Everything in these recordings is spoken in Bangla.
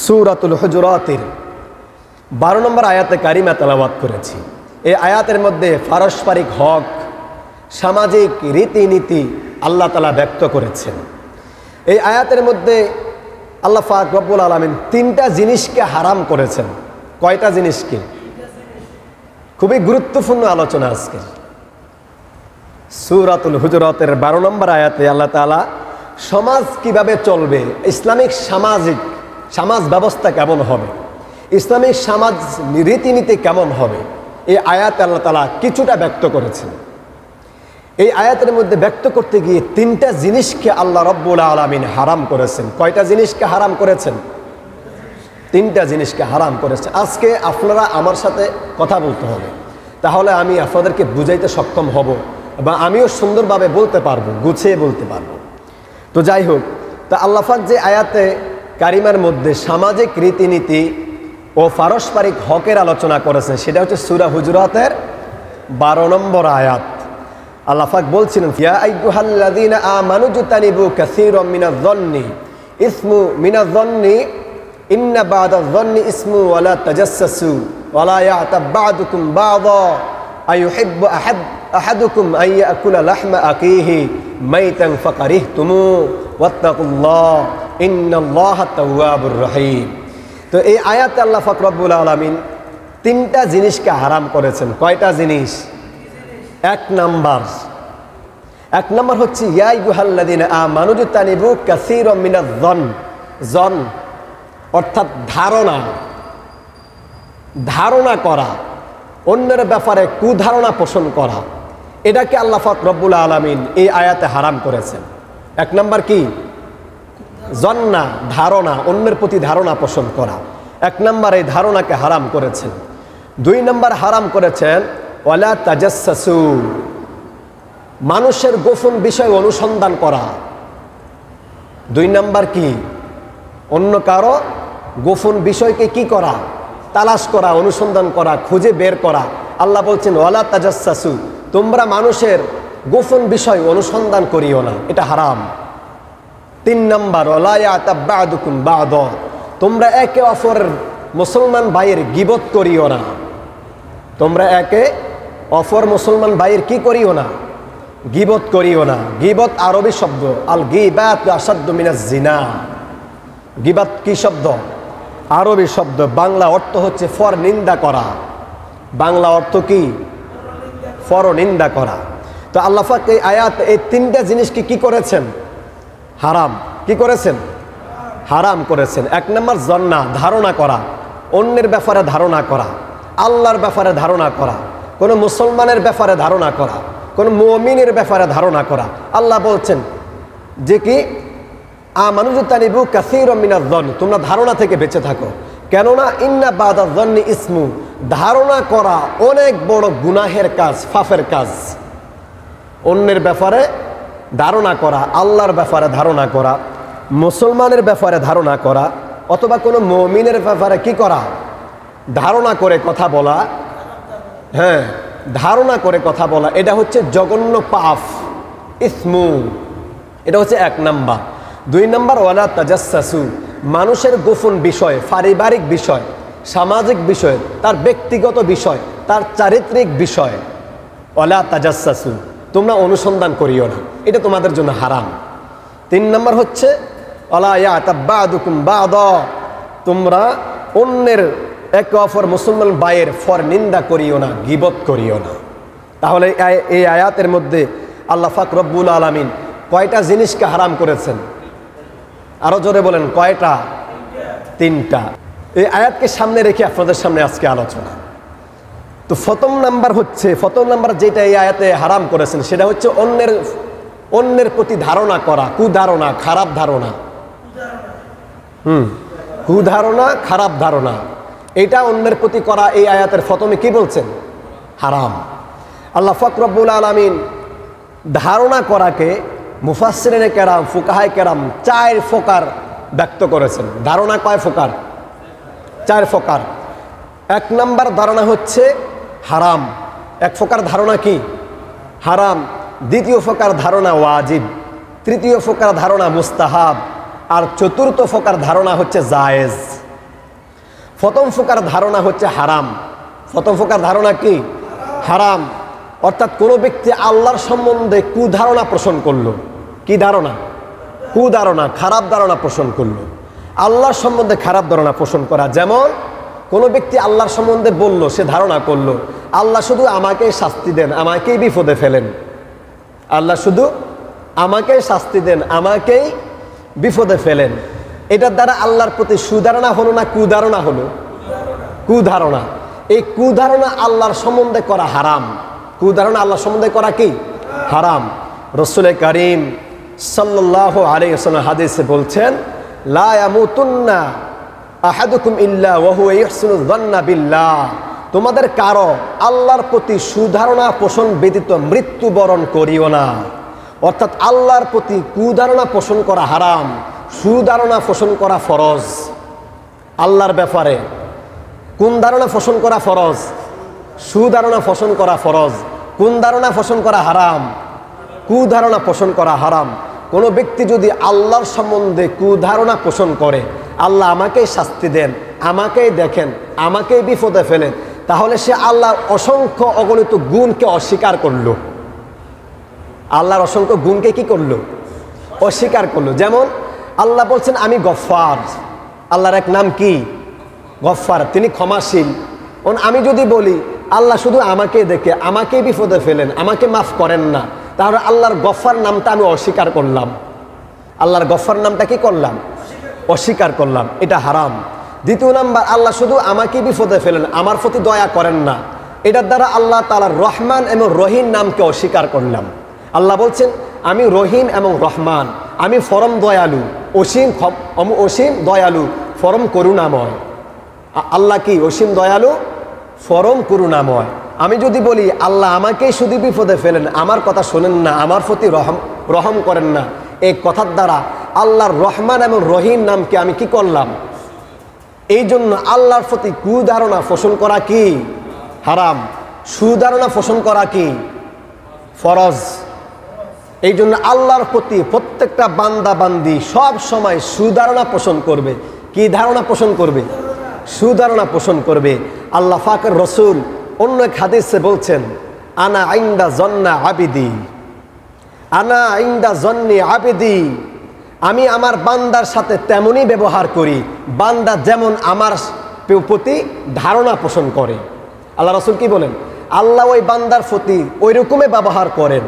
সূরাতুল হুজুরাতের 12 নম্বর আয়াতে কারিমা তেলাওয়াত করেছি। এই আয়াতের মধ্যে পারস্পরিক হক, সামাজিক রীতিনীতি আল্লাহ তাআলা ব্যক্ত করেছেন। এই আয়াতের মধ্যে আল্লাহ পাক রব্বুল আলামিন 3টা জিনিসকে হারাম করেছেন। কয়টা জিনিসকে? খুবই গুরুত্বপূর্ণ আলোচনা আজকে। সূরাতুল হুজুরাতের 12 নম্বর আয়াতে আল্লাহ তাআলা সমাজ কিভাবে চলবে, ইসলামিক সমাজ ব্যবস্থা কেমন হবে, ইসলামিক সমাজ রীতিনীতি কেমন হবে, এই আয়াতে আল্লাহ তাআলা কিছুটা ব্যক্ত করেছেন। এই আয়াতের মধ্যে ব্যক্ত করতে গিয়ে 3টা জিনিসকে আল্লাহ রব্বুল আলামিন হারাম করেছেন। কয়টা জিনিসকে হারাম করেছেন? 3টা জিনিসকে হারাম করেছেন। আজকে আপনারা আমার সাথে কথা বলতে হবে, তাহলে আমি আপনাদেরকে বুঝাইতে সক্ষম হব বা আমিও সুন্দরভাবে বলতে পারবো, গুছিয়ে বলতে পারবো। তো যাই হোক, তা আল্লাহ পাক যে আয়াতে কারিমার মধ্যে সামাজিক রীতিনীতি ও পারস্পরিক হকের আলোচনা করেছেন সেটা হচ্ছে সূরা হুজুরাতের 12 নম্বর আয়াত। আল্লাহ পাক বলছিলেন, ইয়া আইয়ুহাল্লাযীনা আমানু জতানিবু কাসীরাম মিনাজ-যন্নি ইসমু মিনাজ-যন্নি ইন্না বা'দাজ-যন্নি ইসমু ওয়া লা তাজাসসাসু ওয়া লা ইয়াতাব বা'দুকুম বা'দা আইয়ুহিব্বু আহাদুকুম আন ইয়াকুলা লাহমা আকিহি মাইতান ফাকারিহতুমু ওয়াত্তাকুল্লাহ ইন্নাল্লাহা তাওয়াবুর রহিম। তো এই আয়াতে আল্লাহ পাক রব্বুল আলামিন 3টা জিনিসকে হারাম করেছেন। কয়টা জিনিস? এক নাম্বার হচ্ছে ইয়া আইয়ুহাল্লাযীনা আমানু জতানিবু কাসীরাম মিনাজ-যন, অর্থাৎ ধারণা করা, অন্যের ব্যাপারে কুধারণা পোষণ করা, এটাকে আল্লাহ পাক রব্বুল আলামিন এই আয়াতে হারাম করেছেন। এক নাম্বার কি? জন্না, ধারণা, অন্যের প্রতি ধারণা পোষণ করা। এক নাম্বার এই ধারণাকে হারাম করেছেন। 2 নাম্বার হারাম করেছেন ওয়ালা তাজাসসু, মানুষের গোপন বিষয় অনুসন্ধান করা। 2 নাম্বার কি? অন্য কারো গোপন বিষয়কে কি করা? তালাশ করা, অনুসন্ধান করা, খুঁজে বের করা। আল্লাহ বলছেন ওয়ালা তাজাসসু, তোমরা মানুষের গোপন বিষয় অনুসন্ধান করিও না, এটা হারাম। 3 নাম্বার ওয়ালা ইয়াতাব বা'দুকুম বা'দা, তোমরা একে অপরের মুসলমান ভাইয়ের গীবত করিও না। তোমরা একে অপর মুসলমান ভাইয়ের কি করিও না? গীবত করিও না। গীবত আরবি শব্দ, আল গীবাতু আশাদ্দু মিনাজ জিনা। গীবত কি শব্দ? আরবি শব্দ। বাংলা অর্থ হচ্ছে পরনিন্দা করা। বাংলা অর্থ কি? পরনিন্দা করা। তো আল্লাহ পাক এই আয়াত এই 3টা জিনিসকে কি করেছেন? হারাম। কি করেছেন? হারাম করেছেন। 1 নাম্বার জন্না, ধারণা করা, অন্যের ব্যাপারে ধারণা করা, আল্লাহর ব্যাপারে ধারণা করা, কোনো মুসলমানের ব্যাপারে ধারণা করা, কোনো মুমিনের ব্যাপারে ধারণা করা। আল্লাহ বলছেন যে কি আমানু জতানিবু কাসীরাম মিনাজ-যন, তোমরা ধারণা থেকে বেঁচে থাকো। কেননা ইন্না বা'দাজ-যন্নি ইসমু, ধারণা করা অনেক বড় গুনাহের কাজ, পাপের কাজ। অন্যের ব্যাপারে ধারণা করা, আল্লাহর ব্যাপারে ধারণা করা, মুসলমানের ব্যাপারে ধারণা করা, অথবা কোনো মুমিনের ব্যাপারে কি করা? ধারণা করে কথা বলা। হ্যাঁ, ধারণা করে কথা বলা, এটা হচ্ছে জঘন্য পাপ, ইসমু। এটা হচ্ছে 1 নাম্বার। 2 নাম্বার ওয়ালা তাজাসসু, মানুষের গোপন বিষয়, পারিবারিক বিষয়, সামাজিক বিষয়, তার ব্যক্তিগত বিষয়, তার চারিত্রিক বিষয়, ওয়ালা তাজাসসু, তোমরা অনুসন্ধান করিও না, এটা তোমাদের জন্য হারাম। 3 নাম্বার হচ্ছে ওয়ালা ইয়াতাব বা'দুকুম বা'দা, তোমরা অন্যের একে অপর মুসলমান ভাইয়ের পরনিন্দা করিও না, গীবত করিও না। তাহলে এই আয়াতের মধ্যে আল্লাহ পাক রব্বুল আলামিন কয়টা জিনিসকে হারাম করেছেন? আরো জোরে বলেন, কয়টা? 3টা। এই আয়াতকে সামনে রেখে আপনাদের সামনে আজকে আলোচনা। তো প্রথম নাম্বার যেটা এই আয়াতে হারাম করেছেন সেটা হচ্ছে অন্যের প্রতি ধারণা করা, কুধারণা, খারাপ ধারণা। কুধারণা, খারাপ ধারণা, এটা অন্যের প্রতি করা এই আয়াতের প্রথমে কি বলছেন? হারাম। আল্লাহ পাক রব্বুল আলামিন ধারণা করাকে মুফাসসিরিনে কেরাম, ফুকাহায়ে কেরাম 4 প্রকার ব্যক্ত করেছেন। ধারণা কয় প্রকার? 4 প্রকার। 1 নাম্বার ধারণা হচ্ছে হারাম। 1 প্রকার ধারণা কি? হারাম। 2য় প্রকার ধারণা ওয়াজিব। 3য় প্রকার ধারণা মুস্তাহাব। আর 4র্থ প্রকার ধারণা হচ্ছে জায়েজ। প্রথম প্রকার ধারণা হচ্ছে হারাম। প্রথম প্রকার ধারণা কি? হারাম। অর্থাৎ কোনো ব্যক্তি আল্লাহর সম্বন্ধে কুধারণা পোষণ করলো। কি ধারণা? কুধারণা, খারাপ ধারণা পোষণ করলো। আল্লাহর সম্বন্ধে খারাপ ধারণা পোষণ করা, যেমন কোনো ব্যক্তি আল্লাহর সম্বন্ধে বলল, সে ধারণা করলো আল্লাহ শুধু আমাকেই শাস্তি দেন, আমাকেই বিপদে ফেলেন, আল্লাহ শুধু আমাকেই শাস্তি দেন, আমাকেই বিপদে ফেলেন। এটার দ্বারা আল্লাহর প্রতি সুধারণা হলো না কুধারণা হলো? কুধারণা। এই কুধারণা আল্লাহর সম্বন্ধে করা হারাম। কুধারণা আল্লাহর সম্বন্ধে করা কি? হারাম। রাসূল কারীম সাল্লাল্লাহু আলাইহি ওয়াসাল্লাম হাদিসে বলছেন, লা ইয়ামুতুন্না আহাদুকুম ইল্লা ওয়া হুয়া ইহসিনু যান্না বিল্লাহ, তোমাদের কারো আল্লাহর প্রতি সুধারণা পোষণ ব্যতীত মৃত্যুবরণ করিও না। অর্থাৎ আল্লাহর প্রতি কুধারণা পোষণ করা হারাম, সুধারণা পোষণ করা ফরজ। আল্লাহর ব্যাপারে কোন ধারণা পোষণ করা ফরজ? সুধারণা পোষণ করা ফরজ। কোন ধারণা পোষণ করা হারাম? কুধারণা পোষণ করা হারাম। কোনো ব্যক্তি যদি আল্লাহর সম্বন্ধে কুধারণা পোষণ করে, আল্লাহ আমাকেই শাস্তি দেন, আমাকেই দেখেন, আমাকেই বিপদে ফেলেন, তাহলে সে আল্লাহর অসংখ্য অগণিত গুণকে অস্বীকার করলো। আল্লাহর অসংখ্য গুণকে কি করলো? অস্বীকার করলো। যেমন আল্লাহ বলছেন আমি গফফার, আল্লাহর এক নাম কি? গফফার, তিনি ক্ষমাশীল। আমি যদি বলি আল্লাহ শুধু আমাকে দেখে, আমাকেই বিপদে ফেলেন, আমাকে মাফ করেন না, তাহলে আল্লাহর গফফার নামটা আমি অস্বীকার করলাম। আল্লাহর গফফার নামটা কি করলাম? অস্বীকার করলাম। এটা হারাম। দ্বিতীয় নাম্বার, আল্লাহ শুধু আমাকে বিপদে ফেলেন, আমার প্রতি দয়া করেন না, এটার দ্বারা আল্লাহ তাআলার রহমান এবং রহিম নামকে অস্বীকার করলাম। আল্লাহ বলছেন আমি রহিম এবং রহমান, আমি পরম দয়ালু, অসীম দয়ালু, পরম করুণাময়। আল্লাহ কি? অসীম দয়ালু, পরম করুণাময়। আমি যদি বলি আল্লাহ আমাকেই শুধু বিপদে ফেলেন, আমার কথা শোনেন না, আমার প্রতি রহম করেন না, এই কথার দ্বারা আল্লাহর রহমান এবং রহিম নামকে আমি কি করলাম? এই জন্য আল্লাহর প্রতি কুধারণা পোষণ করা কি? হারাম। সুধারণা পোষণ করা কি? ফরজ। এই জন্য আল্লাহর প্রতি প্রত্যেকটা বান্দা বান্দি সব সময় সুধারণা পোষণ করবে। কি ধারণা পোষণ করবে? সুধারণা পোষণ করবে। আল্লাহ পাকের রসুল অন্য এক হাদিসে বলছেন, আনা ইনদা জন্না আবিদি, আনা ইনদা জন্নি আবিদি, আমি আমার বান্দার সাথে তেমনই ব্যবহার করি বান্দা যেমন আমার প্রতি ধারণা পোষণ করে। আল্লাহ রসুল কি বলেন? আল্লাহ ওই বান্দার প্রতি ওই রকমই ব্যবহার করেন,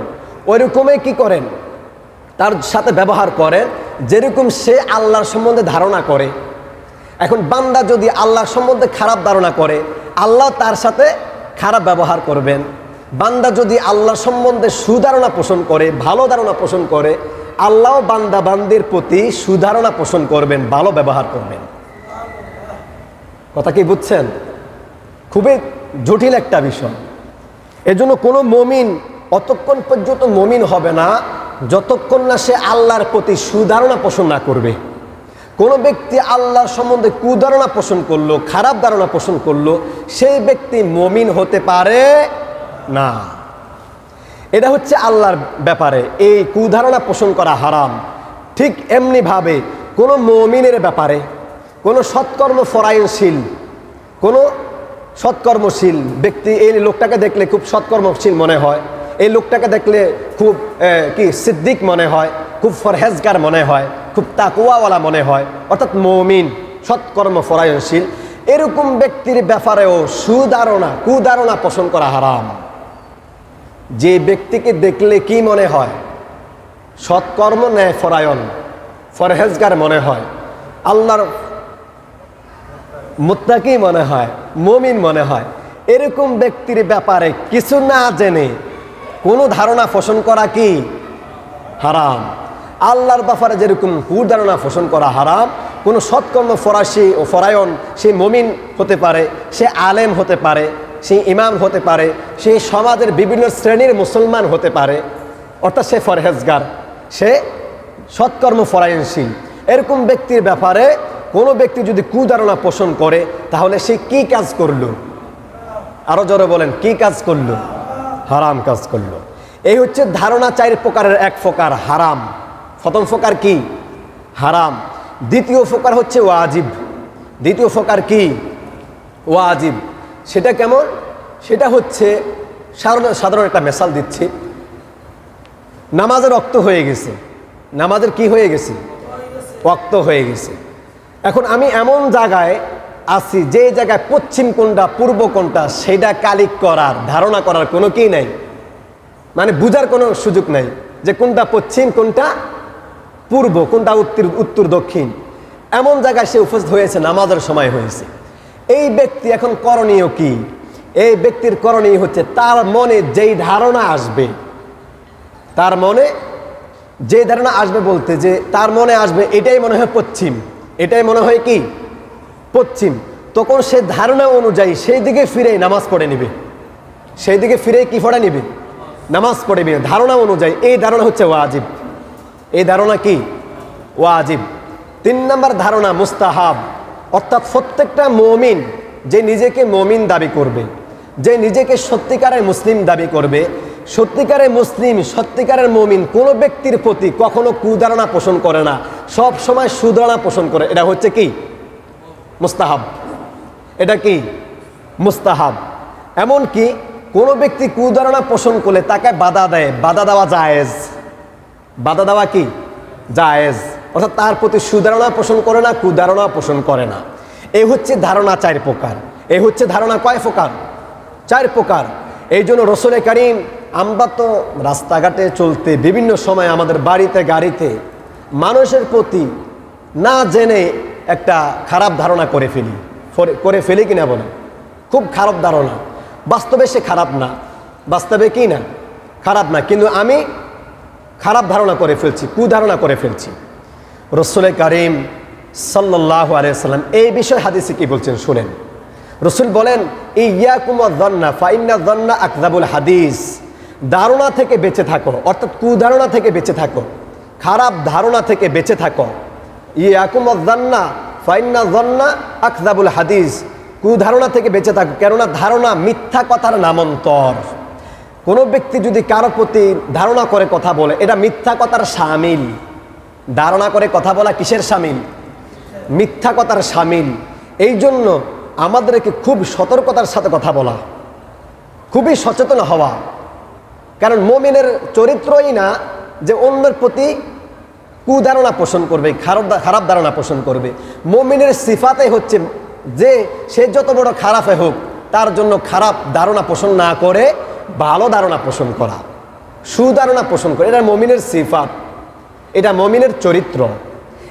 ওই রকমই কি করেন? তার সাথে ব্যবহার করেন যেরকম সে আল্লাহর সম্বন্ধে ধারণা করে। এখন বান্দা যদি আল্লাহর সম্বন্ধে খারাপ ধারণা করে, আল্লাহ তার সাথে খারাপ ব্যবহার করবেন। বান্দা যদি আল্লাহর সম্বন্ধে সুধারণা পোষণ করে, ভালো ধারণা পোষণ করে, আল্লাহ বান্দা বান্দির প্রতি সুধারণা পোষণ করবেন, ভালো ব্যবহার করবেন। কথা কি বুঝছেন? খুবই জটিল একটা বিষয়। এজন্য কোনো মুমিন অতক্ষণ পর্যন্ত মুমিন হবে না যতক্ষণ না সে আল্লাহর প্রতি সুধারণা পোষণ না করবে। কোনো ব্যক্তি আল্লাহর সম্বন্ধে কুধারণা পোষণ করলো, খারাপ ধারণা পোষণ করলো, সেই ব্যক্তি মুমিন হতে পারে না। এটা হচ্ছে আল্লাহর ব্যাপারে এই কুধারণা পোষণ করা হারাম। ঠিক এমনিভাবে কোনো মুমিনের ব্যাপারে কোনো সৎকর্ম পরায়ণশীল, কোনো সৎকর্মশীল ব্যক্তি, এই লোকটাকে দেখলে খুব সৎকর্মশীল মনে হয়, এই লোকটাকে দেখলে খুব সিদ্দিক মনে হয়, খুব ফরহেজগার মনে হয়, খুব তাকওয়াওয়ালা মনে হয়, অর্থাৎ মুমিন, সৎকর্ম পরায়ণশীল, এরকম ব্যক্তির ব্যাপারেও কুধারণা পোষণ করা হারাম। যে ব্যক্তিকে দেখলে কি মনে হয়? সৎকর্ম ন্যায় পরায়ণ, ফরহেজগার মনে হয়, আল্লাহর মুত্তাকি মনে হয়, মুমিন মনে হয়, এরকম ব্যক্তির ব্যাপারে কিছু না জেনে কোনো ধারণা পোষণ করা কি হারাম। আল্লাহর ব্যাপারে যেরকম কুধারণা পোষণ করা হারাম, কোনো সৎকর্ম ফরাসি ও ফরায়ণ সে মুমিন হতে পারে, সে আলেম হতে পারে, সে ইমাম হতে পারে, সে সমাজের বিভিন্ন শ্রেণীর মুসলমান হতে পারে, অর্থাৎ সে ফরহেজগার, সে সৎকর্ম পরায়ণশীল, এরকম ব্যক্তির ব্যাপারে কোনো ব্যক্তি যদি কুধারণা পোষণ করে তাহলে সে কি কাজ করলো? আরো জোরে বলেন, কি কাজ করলো? হারাম কাজ করলো। এই হচ্ছে ধারণা 4 প্রকারের এক প্রকার হারাম। প্রথম প্রকার কি? হারাম। দ্বিতীয় প্রকার হচ্ছে ওয়াজিব। দ্বিতীয় প্রকার কি? ওয়াজিব। সেটা কেমন? সেটা হচ্ছে সাধারণ একটা মেসাল দিচ্ছি। নামাজের ওয়াক্ত হয়ে গেছে, নামাজের কি হয়ে গেছে? ওয়াক্ত হয়ে গেছে। এখন আমি এমন জায়গায় আছি যে জায়গায় পশ্চিম কোনটা পূর্ব কোনটা সেটা কালিক করার ধারণা করার কোনো কি নাই, মানে বুঝার কোনো সুযোগ নাই যে কোনটা পশ্চিম কোনটা পূর্ব কোনটা উত্তর দক্ষিণ। এমন জায়গায় সে উপস্থিত হয়েছে, নামাজের সময় হয়েছে। এই ব্যক্তি এখন করণীয় কি? এই ব্যক্তির করণীয় হচ্ছে তার মনে যেই ধারণা আসবে, তার মনে যে ধারণা আসবে বলতে যে তার মনে আসবে এটাই মনে হয় পশ্চিম, এটাই মনে হয় কি পশ্চিম, তখন সে ধারণা অনুযায়ী সেই দিকে ফিরে নামাজ পড়ে নিবে, সেই দিকে ফিরে কি পড়ে নিবে? নামাজ পড়ে নিবে ধারণা অনুযায়ী। এই ধারণা হচ্ছে ওয়াজিব। এই ধারণা কি? ওয়াজিব। 3 নম্বর ধারণা মুস্তাহাব, অর্থাৎ প্রত্যেকটা মুমিন যে নিজেকে মুমিন দাবি করবে, যে নিজেকে সত্যিকারের মুসলিম দাবি করবে, সত্যিকারের মুসলিম সত্যিকারের মুমিন কোনো ব্যক্তির প্রতি কখনো কুধারণা পোষণ করে না, সব সময় সুধারণা পোষণ করে। এটা হচ্ছে কি? মুস্তাহাব। এটা কি? মুস্তাহাব। এমন কি কোনো ব্যক্তি কুধারণা পোষণ করলে তাকে বাধা দেয়, বাধা দেওয়া জায়েজ। বাধা দেওয়া কি? জায়েজ। অর্থাৎ তার প্রতি সুধারণা পোষণ করে না, কুধারণা পোষণ করে না। এই হচ্ছে ধারণা 4 প্রকার। এই হচ্ছে ধারণা কয় প্রকার? 4 প্রকার। এই জন্য রসুল কারীম, আমরা তো রাস্তাঘাটে চলতে বিভিন্ন সময় আমাদের বাড়িতে গাড়িতে মানুষের প্রতি না জেনে একটা খারাপ ধারণা করে ফেলি কিনা বলে? খুব খারাপ ধারণা। বাস্তবে সে খারাপ না, বাস্তবে কি না খারাপ না, কিন্তু আমি খারাপ ধারণা করে ফেলছি, কুধারণা করে ফেলছি। রসুল কারীম সাল্লাল্লাহু আলাইহি ওয়াসাল্লাম এই বিষয়ে হাদিসে কি বলছেন শুনেন। রসুল বলেন, ইয়াকুম ওয়ায-যন্না ফাইন্না যন্না আকযাবুল হাদিস। ধারণা থেকে বেঁচে থাকো, অর্থাৎ কুধারণা থেকে বেঁচে থাকো, খারাপ ধারণা থেকে বেঁচে থাকো। ইয়াকুম ওয়ায-যন্না ফাইন্না যন্না আকযাবুল হাদিস। কুধারণা থেকে বেঁচে থাকো, কেননা ধারণা মিথ্যা কথার নামান্তর। কোনো ব্যক্তি যদি কারো প্রতি ধারণা করে কথা বলে, এটা মিথ্যা কথার শামিল। ধারণা করে কথা বলা কিসের শামিল? মিথ্যা কথার শামিল। এই জন্য আমাদেরকে খুব সতর্কতার সাথে কথা বলা, খুবই সচেতন হওয়া। কারণ মুমিনের চরিত্রই না যে অন্যের প্রতি কুধারণা পোষণ করবে, খারাপ ধারণা পোষণ করবে। মুমিনের সিফাতে হচ্ছে যে সে যত বড় খারাপে হোক তার জন্য খারাপ ধারণা পোষণ না করে ভালো ধারণা পোষণ করা, সুধারণা পোষণ করে। এটা মুমিনের সিফাত, এটা মুমিনের চরিত্র।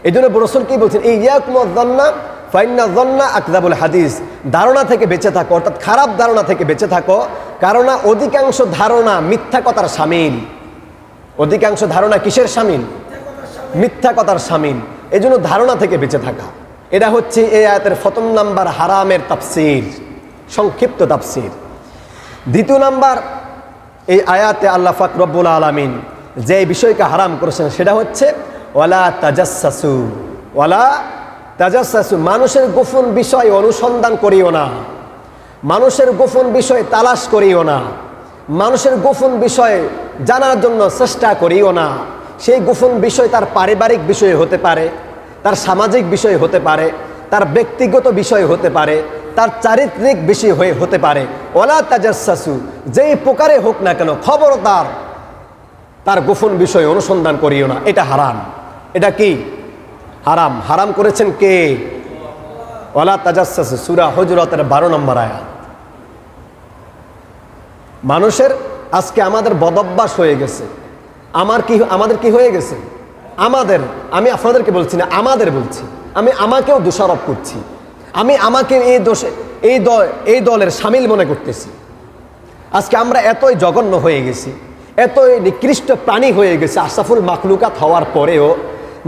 এই জন্য রাসূল কি বলছেন, ইয়াকুম ওয়ায-যন্না ফাইন্না যন্না আকযাবুল হাদিস। ধারণা থেকে বেঁচে থাকো, অর্থাৎ খারাপ ধারণা থেকে বেঁচে থাকো, কারণ অধিকাংশ ধারণা মিথ্যা কথার শামিল। অধিকাংশ ধারণা কিসের শামিল? মিথ্যা কথার শামিল। এই জন্য ধারণা থেকে বেঁচে থাকা। এটা হচ্ছে এই আয়াতের ১ম নাম্বার হারামের তাফসীর, সংক্ষিপ্ত তাফসীর। ২য় নাম্বার, এই আয়াতে আল্লাহ পাক রব্বুল আলামিন যে বিষয়কে হারাম করেছেন সেটা হচ্ছে ওয়ালা তাজাসসু। ওয়ালা তাজাসসু, মানুষের গোপন বিষয় অনুসন্ধান করিও না, মানুষের গোপন বিষয় তালাশ করিও না, মানুষের গোপন বিষয় জানার জন্য চেষ্টা করিও না। সেই গোপন বিষয় তার পারিবারিক বিষয় হতে পারে, তার সামাজিক বিষয় হতে পারে, তার ব্যক্তিগত বিষয় হতে পারে, তার চারিত্রিক বিষয় হতে পারে। ওয়ালা তাজাসসু, যেই প্রকারে হোক না কেন, খবরদার তার গোপন বিষয় অনুসন্ধান করিও না। এটা হারাম। এটা কি? হারাম। হারাম করেছেন কে? ওয়ালা তাজাসসু, সূরা হুজুরাতের ১২ নম্বর আয়াত। মানুষের আজকে আমাদের বদভ্যাস হয়ে গেছে। আমাদের কি হয়ে গেছে? আমি আপনাদেরকে বলছি না, আমাদের বলছি। আমি আমাকেও দোষারোপ করছি। আমি আমাকে এই দলের শামিল মনে করতেছি। আজকে আমরা এতই জঘন্য হয়ে গেছি, এতই নিকৃষ্ট প্রাণী হয়ে গেছে, আশরাফুল মাখলুকাত হওয়ার পরেও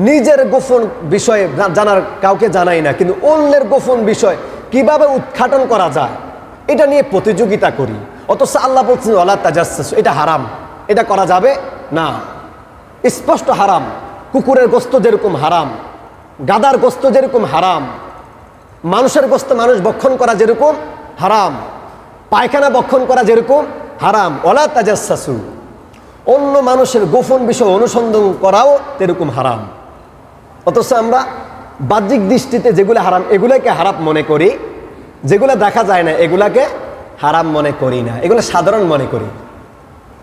নিজের গোপন বিষয়ে জানার কাউকে জানাই না, কিন্তু অন্যের গোপন বিষয় কিভাবে উদ্ঘাটন করা যায় এটা নিয়ে প্রতিযোগিতা করি। অথচ আল্লাহ বলছেন ওয়ালা তাজাসসু, এটা হারাম, এটা করা যাবে না, স্পষ্ট হারাম। কুকুরের গোস্ত যেরকম হারাম, গাদার গোস্ত যেরকম হারাম, মানুষের গোস্ত মানুষ ভক্ষণ করা যেরকম হারাম, পায়খানা ভক্ষণ করা যেরকম হারাম। ওয়ালা তাজাসসু, অন্য মানুষের গোপন বিষয় অনুসন্ধান করাও তেরকম হারাম। অথচ আমরা বাহ্যিক দৃষ্টিতে যেগুলো হারাম এগুলোকে হারাম মনে করি, যেগুলো দেখা যায় না এগুলাকে হারাম মনে করি না, এগুলো সাধারণ মনে করি,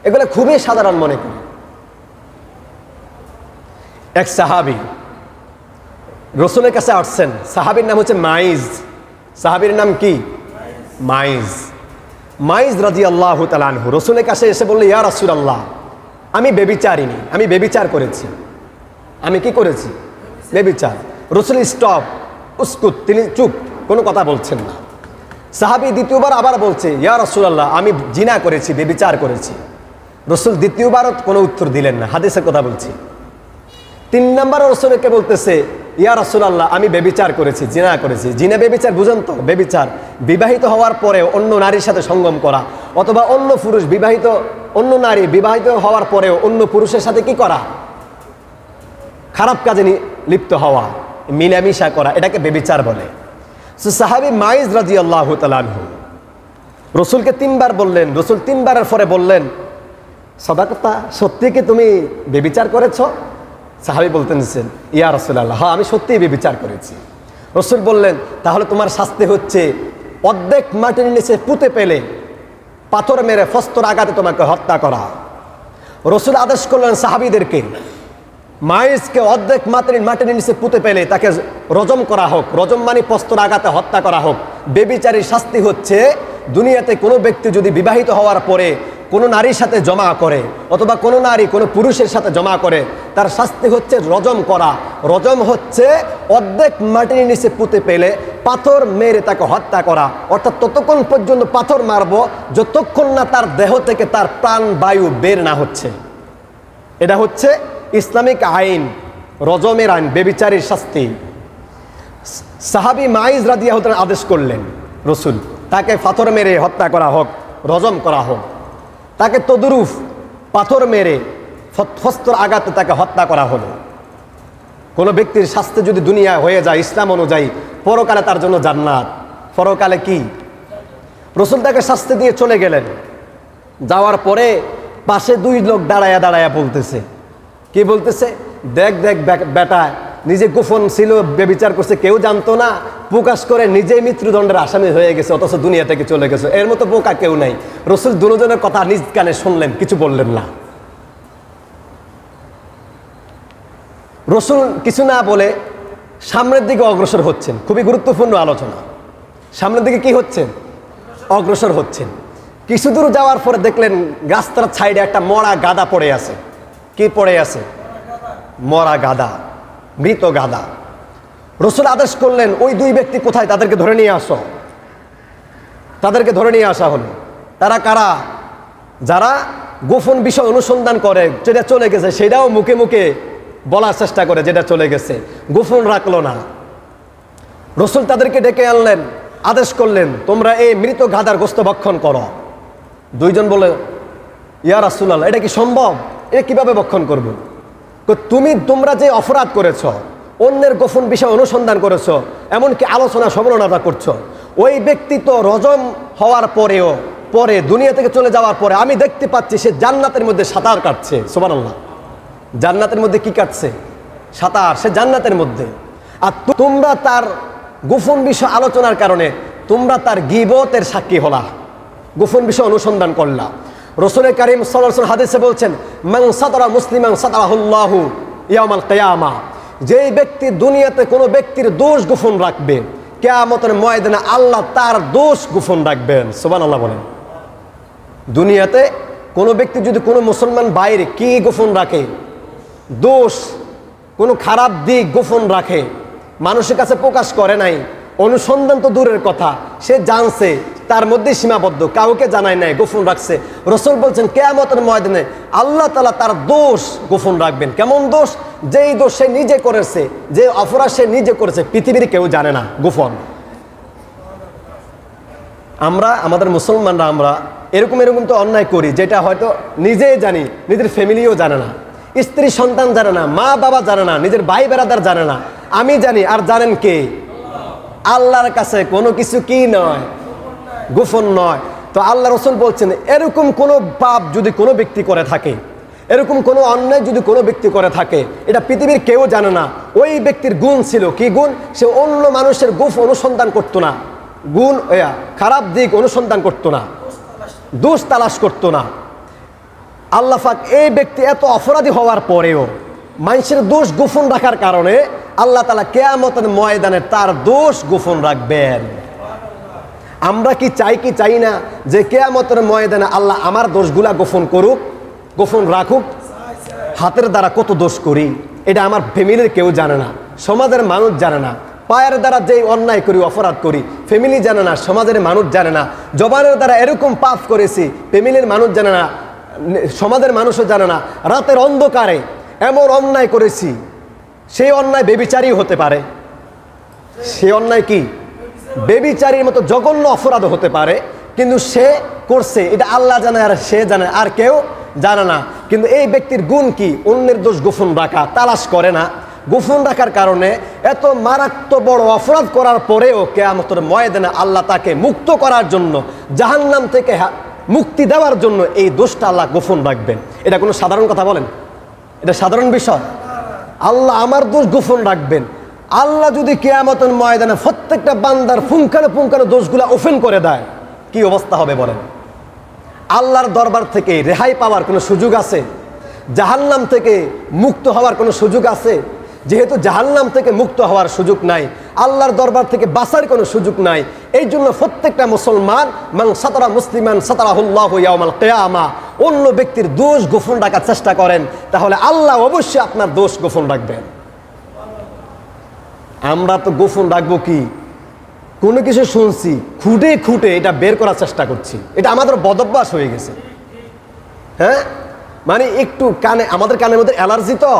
এগুলো খুবই সাধারণ মনে করি। এক সাহাবী রসুলের কাছে আসছেন, সাহাবীর নাম হচ্ছে মাইজ। সাহাবীর নাম কি? মাইজ। মাইজ রাদিয়াল্লাহু তাআলা আনহু রসুলের কাছে এসে বলল, ইয়া রাসূলুল্লাহ, আমি ব্যভিচারিণী, আমি ব্যভিচার করেছি। আমি কি করেছি? ব্যভিচার। রসুল স্টপ, উস্কুত, তিনি চুপ, কোনো কথা বলছেন না। সাহাবী দ্বিতীয়বার আবার বলছে, ইয়া রাসূলুল্লাহ, আমি জিনা করেছি, ব্যভিচার করেছি। রসুল দ্বিতীয়বারও কোনো উত্তর দিলেন না, হাদিসের কথা বলছি। 3 নম্বর রসুলকে বলতেছে, ইয়া রাসূলুল্লাহ, আমি ব্যভিচার করেছি, জিনা করেছি। জিনা ব্যভিচার বুঝেন তো? ব্যভিচার বিবাহিত হওয়ার পরে অন্য নারীর সাথে সঙ্গম করা, অথবা অন্য পুরুষ বিবাহিত, অন্য নারী বিবাহিত হওয়ার পরেও অন্য পুরুষের সাথে কি করা? খারাপ কাজে লিপ্ত হওয়া, মিলামিশা করা, এটাকে ব্যভিচার বলে। সাহাবী মাইজ রাদিয়াল্লাহু তাআলা আনহু রসুলকে 3 বার বললেন। রসুল 3 বারের পরে বললেন, সাদাকাতা, সত্যি কি তুমি ব্যভিচার করেছো? সাহাবী বলতেছেন, ইয়া রাসূলুল্লাহ, হ্যাঁ, আমি সত্যিই ব্যভিচার করেছি। রসুল বললেন, তাহলে তোমার শাস্তি হচ্ছে অর্ধেক মাটির নিচে পুঁতে পেলে পাথর মেরে ফস্তর আঘাতে তোমাকে হত্যা করা। রসুল আদেশ করলেন সাহাবীদেরকে, মাইজকে অর্ধেক মাটির নিচে পুঁতে পেলে তাকে রজম করা হোক। রজম মানে ফস্তর আঘাতে হত্যা করা হোক। ব্যভিচারীর শাস্তি হচ্ছে, দুনিয়াতে কোনো ব্যক্তি যদি বিবাহিত হওয়ার পরে কোনো নারীর সাথে জমা করে, অথবা কোনো নারী কোনো পুরুষের সাথে জমা করে, তার শাস্তি হচ্ছে রজম করা। রজম হচ্ছে অর্ধেক মাটির নিচে পুঁতে পেলে পাথর মেরে তাকে হত্যা করা। অর্থাৎ ততক্ষণ পর্যন্ত পাথর মারব যতক্ষণ না তার দেহ থেকে তার প্রাণ বায়ু বের না হচ্ছে। এটা হচ্ছে ইসলামিক আইন, রজমের আইন, ব্যভিচারীর শাস্তি। সাহাবী মাইজ রাদিয়াল্লাহু তাআলা আদেশ করলেন রসুল, তাকে পাথর মেরে হত্যা করা হোক, রজম করা হোক। তাকে তদরুফ পাথর মেরে ফস্তর আঘাতে তাকে হত্যা করা হলো। কোনো ব্যক্তির শাস্তি যদি দুনিয়া হয়ে যায় ইসলাম অনুযায়ী, পরকালে তার জন্য জান্নাত। পরকালে কি? রসুল তাকে শাস্তি দিয়ে চলে গেলেন। যাওয়ার পরে পাশে 2 লোক দাঁড়ায়া দাঁড়ায়া বলতেছে, কি বলতেছে? দেখ দেখ বেটা, নিজে গোপন ছিল, ব্যভিচার করছে, কেউ জানতো না, প্রকাশ করে নিজেই মৃত্যুদণ্ডের আসামি হয়ে গেছে, অথচ দুনিয়া থেকে চলে গেছে। এর মতো বোকা কেউ নাই। রসুল দুজনের কথা নিজ কানে শুনলেন, কিছু বললেন না। রসুল কিছু না বলে সামনের দিকে অগ্রসর হচ্ছেন। খুবই গুরুত্বপূর্ণ আলোচনা। সামনের দিকে কি হচ্ছেন? অগ্রসর হচ্ছেন। কিছু দূর যাওয়ার পরে দেখলেন রাস্তার সাইডে একটা মরা গাদা পড়ে আছে। কি পড়ে আছে? মরা গাদা, মৃত গাদা। রসুল আদেশ করলেন, ওই 2 ব্যক্তি কোথায়? তাদেরকে ধরে নিয়ে আসো। তাদেরকে ধরে নিয়ে আসা হলো। তারা কারা? যারা গোপন বিষয় অনুসন্ধান করে, যেটা চলে গেছে সেটাও মুখে মুখে বলার চেষ্টা করে, যেটা চলে গেছে গোপন রাখলো না। রসুল তাদেরকে ডেকে আনলেন, আদেশ করলেন, তোমরা এই মৃত গাদার গোশত ভক্ষণ করো। 2 জন বলে, ইয়া রাসূলুল্লাহ, এটা কি সম্ভব? এটা কিভাবে ভক্ষণ করব? তোমরা যে অপরাধ করেছ, অন্যের গোপন বিষয় অনুসন্ধান করেছ, এমনকি আলোচনা সমালোচনা করছো, ওই ব্যক্তি তো রজম হওয়ার পরেও, পরে দুনিয়া থেকে চলে যাওয়ার পরে আমি দেখতে পাচ্ছি সে জান্নাতের মধ্যে সাঁতার কাটছে। সুবহানাল্লাহ। জান্নাতের মধ্যে কি কাটছে? সাঁতার। সে জান্নাতের মধ্যে। আর তোমরা তার গোপন বিষয় আলোচনার কারণে তোমরা তার গীবতের সাক্ষী হলা, গোপন বিষয় অনুসন্ধান করলা। রাসূল কারীম সাল্লাল্লাহু আলাইহি ওয়াসাল্লাম হাদিসে বলছেন, মান সাতারা মুসলিমান সাতারাহুল্লাহু ইয়াউমাল কিয়ামা। যেই ব্যক্তি দুনিয়াতে কোনো ব্যক্তির দোষ গোপন রাখবে, কিয়ামতের ময়দানে আল্লাহ তার দোষ গোপন রাখবেন। সুবহানাল্লাহ বলেন। দুনিয়াতে কোনো ব্যক্তি যদি কোনো মুসলমান বাইরে কি গোপন রাখে, দোষ, কোনো খারাপ দিক গোপন রাখে, মানুষের কাছে প্রকাশ করে নাই, অনুসন্ধান তো দূরের কথা, সে জানছে তার মধ্যে সীমাবদ্ধ, কাউকে জানায় নাই, গোপন রাখছে। রাসূল বলছেন কিয়ামতের ময়দানে আল্লাহ তাআলা তার দোষ গোপন রাখবেন। কেমন দোষ? যেই দোষ সে নিজে করেছে, যে অপরাধ সে নিজে করেছে, পৃথিবীর কেউ জানে না, গোপন। আমরা আমাদের মুসলমানরা আমরা এরকম তো অন্যায় করি যেটা হয়তো নিজেই জানি, নিজের ফ্যামিলিও জানে না, স্ত্রী সন্তান জানে না, মা বাবা জানে না, নিজের ভাই বেরাদার জানে না, আমি জানি। আর জানেন কে? আল্লাহর কাছে কোনো কিছু কি নয়, গোপন নয়। তো আল্লাহ রাসূল বলছেন, এরকম কোনো পাপ যদি কোনো ব্যক্তি করে থাকে, এরকম কোনো অন্যায় যদি কোনো ব্যক্তি করে থাকে, এটা পৃথিবীর কেউ জানে না। ওই ব্যক্তির গুণ ছিল কি গুণ? সে অন্য মানুষের গোপন অনুসন্ধান করতো না, গুণ খারাপ দিক অনুসন্ধান করতো না, দোষ তালাশ করতো না। আল্লাহ পাক এই ব্যক্তি এত অপরাধী হওয়ার পরেও মানুষের দোষ গোপন রাখার কারণে আল্লাহ তাআলা কিয়ামতের ময়দানে তার দোষ গোপন রাখবেন। আমরা কি চাই না যে কিয়ামতের ময়দানে আল্লাহ আমার দোষগুলা গোপন করুক, গোপন রাখুক? হাতের দ্বারা কত দোষ করি এটা আমার ফ্যামিলির কেউ জানে না, সমাজের মানুষ জানে না। পায়ের দ্বারা যেই অন্যায় করি, অপরাধ করি, ফ্যামিলি জানে না, সমাজের মানুষ জানে না। জবানের দ্বারা এরকম পাপ করেছি, ফ্যামিলির মানুষ জানে না, সমাজের মানুষও জানে না। রাতের অন্ধকারে এমন অন্যায় করেছি, সেই অন্যায় বেবিচারী হতে পারে। সেই অন্যায় কি বেবিচারীর মতো জঘন্য অপরাধ হতে পারে, কিন্তু সে করছে এটা আল্লাহ জানে আর সে জানে, আর কেউ জানে না। কিন্তু এই ব্যক্তির গুণ কি? অন্যের দোষ গোপন রাখা, তালাশ করে না। গোপন রাখার কারণে এত মারাত্মক বড় অপরাধ করার পরেও কিয়ামতের ময়দানে আল্লাহ তাকে মুক্ত করার জন্য, জাহান্নাম থেকে মুক্তি দেওয়ার জন্য এই দোষটা আল্লাহ গোপন রাখবেন। এটা কোনো সাধারণ কথা বলেন? এটা সাধারণ বিষয়? আল্লাহ আমার দোষ গোপন রাখবেন। আল্লাহ যদি কিয়ামতের ময়দানে প্রত্যেকটা বান্দার পুঙ্খানো দোষগুলা ওপেন করে দেয়, কি অবস্থা হবে বলেন? আল্লাহর দরবার থেকে রেহাই পাওয়ার কোনো সুযোগ আছে? জাহান্নাম থেকে মুক্ত হওয়ার কোনো সুযোগ আছে? যেহেতু জাহান্নাম থেকে মুক্ত হওয়ার সুযোগ নাই, আল্লাহর দরবার থেকে বাঁচার কোনো সুযোগ নাই, এই জন্য প্রত্যেকটা মুসলমান মান সাতারা মুসলিমান সাতারাহুল্লাহু ইয়াউমাল কিয়ামা, অন্য ব্যক্তির দোষ গোপন রাখার চেষ্টা করেন, তাহলে আল্লাহ অবশ্যই আপনার দোষ গোপন রাখবেন। আমরা তো গোপন রাখবো কি? কোনো কিছু শুনছি, খুঁটে এটা বের করার চেষ্টা করছি, এটা আমাদের বদভ্যাস হয়ে গেছে। হ্যাঁ, মানে একটু কানে, আমাদের কানের মধ্যে অ্যালার্জি, তো